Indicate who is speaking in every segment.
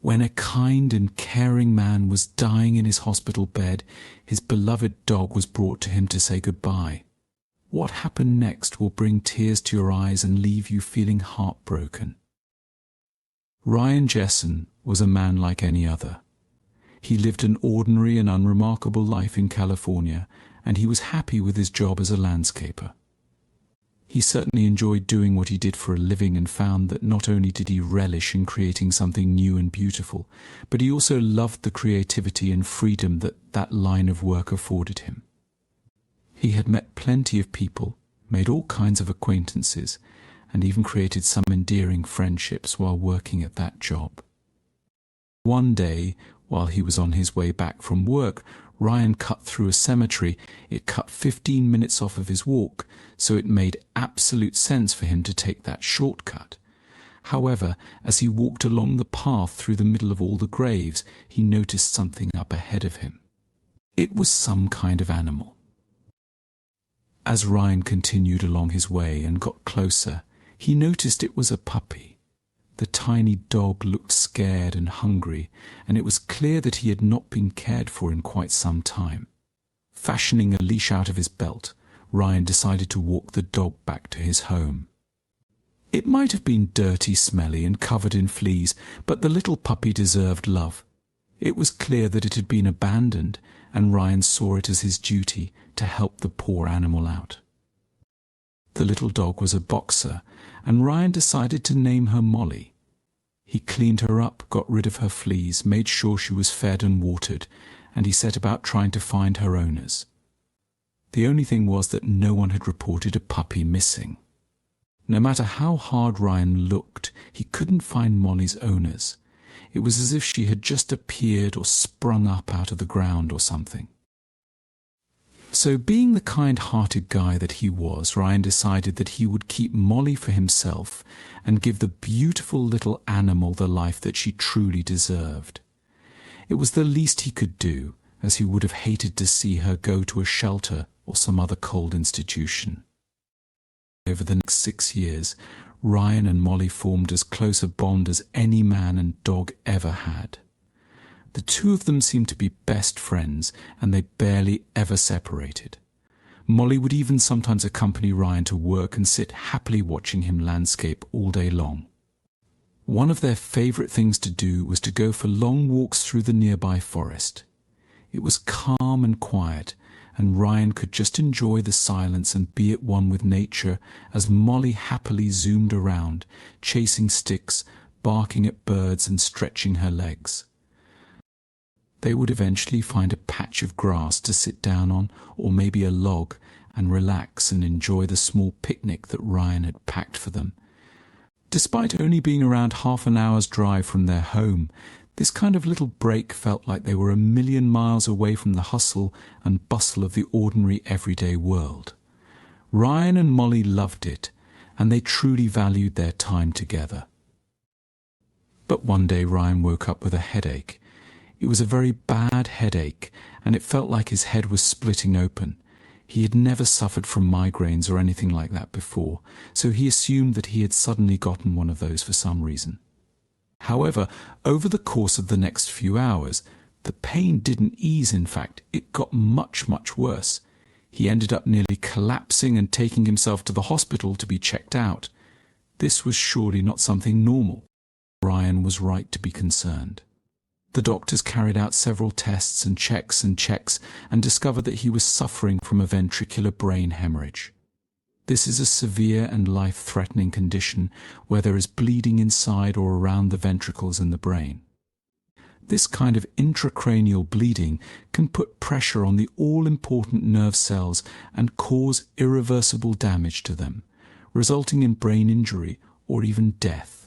Speaker 1: When a kind and caring man was dying in his hospital bed, his beloved dog was brought to him to say goodbye. What happened next will bring tears to your eyes and leave you feeling heartbroken. Ryan Jessen was a man like any other. He lived an ordinary and unremarkable life in California, and he was happy with his job as a landscaper. He certainly enjoyed doing what he did for a living and found that not only did he relish in creating something new and beautiful, but he also loved the creativity and freedom that line of work afforded him. He had met plenty of people, made all kinds of acquaintances, and even created some endearing friendships while working at that job. One day, while he was on his way back from work, Ryan cut through a cemetery. It cut 15 minutes off of his walk, so it made absolute sense for him to take that shortcut. However, as he walked along the path through the middle of all the graves, he noticed something up ahead of him. It was some kind of animal. As Ryan continued along his way and got closer, he noticed it was a puppy. The tiny dog looked scared and hungry, and it was clear that he had not been cared for in quite some time. Fashioning a leash out of his belt, Ryan decided to walk the dog back to his home. It might have been dirty, smelly, and covered in fleas, but the little puppy deserved love. It was clear that it had been abandoned, and Ryan saw it as his duty to help the poor animal out. The little dog was a boxer, and Ryan decided to name her Molly. He cleaned her up, got rid of her fleas, made sure she was fed and watered, and he set about trying to find her owners. The only thing was that no one had reported a puppy missing. No matter how hard Ryan looked, he couldn't find Molly's owners. It was as if she had just appeared or sprung up out of the ground or something. So, being the kind-hearted guy that he was, Ryan decided that he would keep Molly for himself and give the beautiful little animal the life that she truly deserved. It was the least he could do, as he would have hated to see her go to a shelter or some other cold institution. Over the next 6 years, Ryan and Molly formed as close a bond as any man and dog ever had. The two of them seemed to be best friends, and they barely ever separated. Molly would even sometimes accompany Ryan to work and sit happily watching him landscape all day long. One of their favourite things to do was to go for long walks through the nearby forest. It was calm and quiet, and Ryan could just enjoy the silence and be at one with nature as Molly happily zoomed around, chasing sticks, barking at birds and stretching her legs. They would eventually find a patch of grass to sit down on, or maybe a log, and relax and enjoy the small picnic that Ryan had packed for them. Despite only being around half an hour's drive from their home, this kind of little break felt like they were a million miles away from the hustle and bustle of the ordinary everyday world. Ryan and Molly loved it, and they truly valued their time together. But one day Ryan woke up with a headache. It was a very bad headache, and it felt like his head was splitting open. He had never suffered from migraines or anything like that before, so he assumed that he had suddenly gotten one of those for some reason. However, over the course of the next few hours, the pain didn't ease. In fact, it got much, much worse. He ended up nearly collapsing and taking himself to the hospital to be checked out. This was surely not something normal. Ryan was right to be concerned. The doctors carried out several tests and checks and discovered that he was suffering from a ventricular brain hemorrhage. This is a severe and life-threatening condition where there is bleeding inside or around the ventricles in the brain. This kind of intracranial bleeding can put pressure on the all-important nerve cells and cause irreversible damage to them, resulting in brain injury or even death.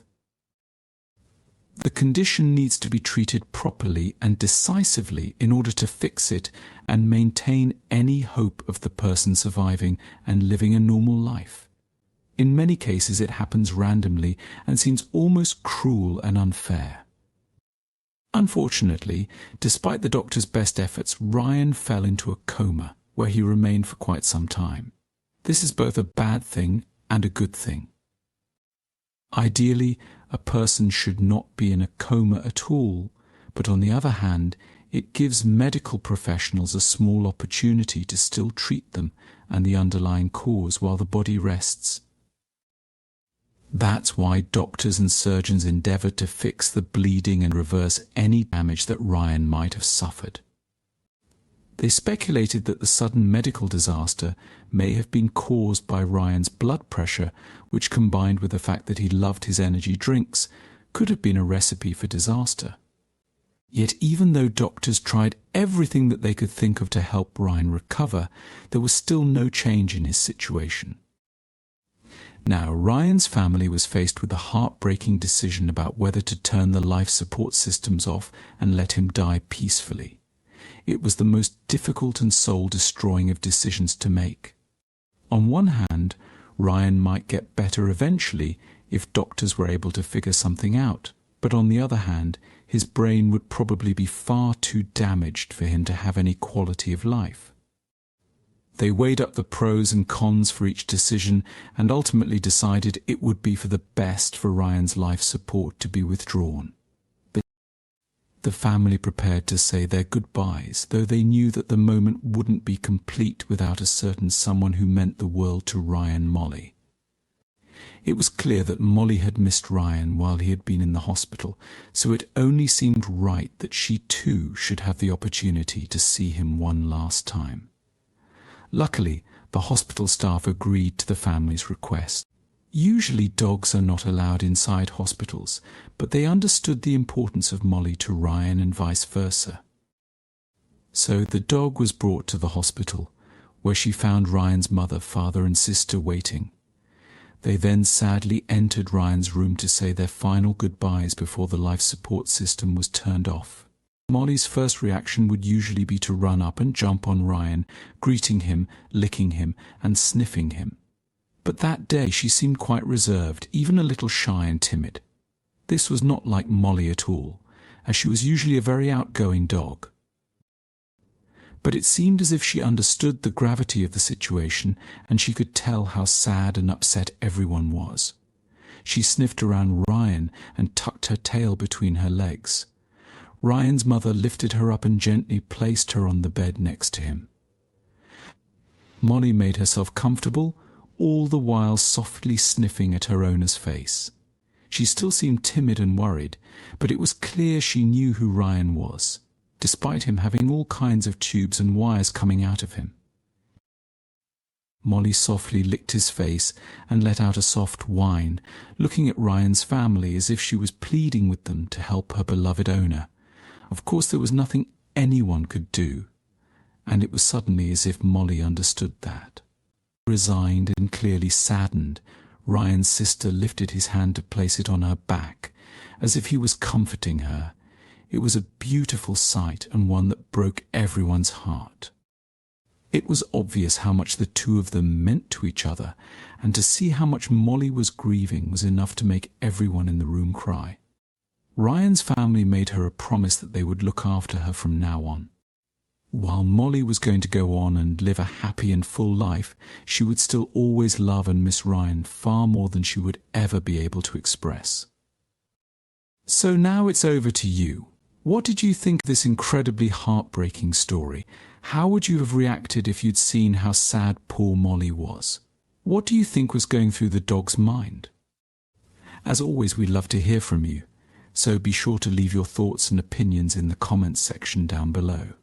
Speaker 1: The condition needs to be treated properly and decisively in order to fix it and maintain any hope of the person surviving and living a normal life. In many cases it happens randomly and seems almost cruel and unfair. Unfortunately, despite the doctor's best efforts, Ryan fell into a coma where he remained for quite some time. This is both a bad thing and a good thing. Ideally, a person should not be in a coma at all, but on the other hand, it gives medical professionals a small opportunity to still treat them and the underlying cause while the body rests. That's why doctors and surgeons endeavour to fix the bleeding and reverse any damage that Ryan might have suffered. They speculated that the sudden medical disaster may have been caused by Ryan's blood pressure, which, combined with the fact that he loved his energy drinks, could have been a recipe for disaster. Yet even though doctors tried everything that they could think of to help Ryan recover, there was still no change in his situation. Now, Ryan's family was faced with a heartbreaking decision about whether to turn the life support systems off and let him die peacefully. It was the most difficult and soul-destroying of decisions to make. On one hand, Ryan might get better eventually if doctors were able to figure something out, but on the other hand, his brain would probably be far too damaged for him to have any quality of life. They weighed up the pros and cons for each decision and ultimately decided it would be for the best for Ryan's life support to be withdrawn. The family prepared to say their goodbyes, though they knew that the moment wouldn't be complete without a certain someone who meant the world to Ryan, Molly. It was clear that Molly had missed Ryan while he had been in the hospital, so it only seemed right that she too should have the opportunity to see him one last time. Luckily, the hospital staff agreed to the family's request. Usually dogs are not allowed inside hospitals, but they understood the importance of Molly to Ryan and vice versa. So the dog was brought to the hospital, where she found Ryan's mother, father and sister waiting. They then sadly entered Ryan's room to say their final goodbyes before the life support system was turned off. Molly's first reaction would usually be to run up and jump on Ryan, greeting him, licking him and sniffing him. But that day she seemed quite reserved, even a little shy and timid. This was not like Molly at all, as she was usually a very outgoing dog. But it seemed as if she understood the gravity of the situation, and she could tell how sad and upset everyone was. She sniffed around Ryan and tucked her tail between her legs. Ryan's mother lifted her up and gently placed her on the bed next to him. Molly made herself comfortable, all the while softly sniffing at her owner's face. She still seemed timid and worried, but it was clear she knew who Ryan was, despite him having all kinds of tubes and wires coming out of him. Molly softly licked his face and let out a soft whine, looking at Ryan's family as if she was pleading with them to help her beloved owner. Of course, there was nothing anyone could do, and it was suddenly as if Molly understood that. Resigned and clearly saddened, Ryan's sister lifted his hand to place it on her back, as if he was comforting her. It was a beautiful sight and one that broke everyone's heart. It was obvious how much the two of them meant to each other, and to see how much Molly was grieving was enough to make everyone in the room cry. Ryan's family made her a promise that they would look after her from now on. While Molly was going to go on and live a happy and full life, she would still always love and miss Ryan far more than she would ever be able to express. So now it's over to you. What did you think of this incredibly heartbreaking story? How would you have reacted if you'd seen how sad poor Molly was? What do you think was going through the dog's mind? As always, we'd love to hear from you, so be sure to leave your thoughts and opinions in the comments section down below.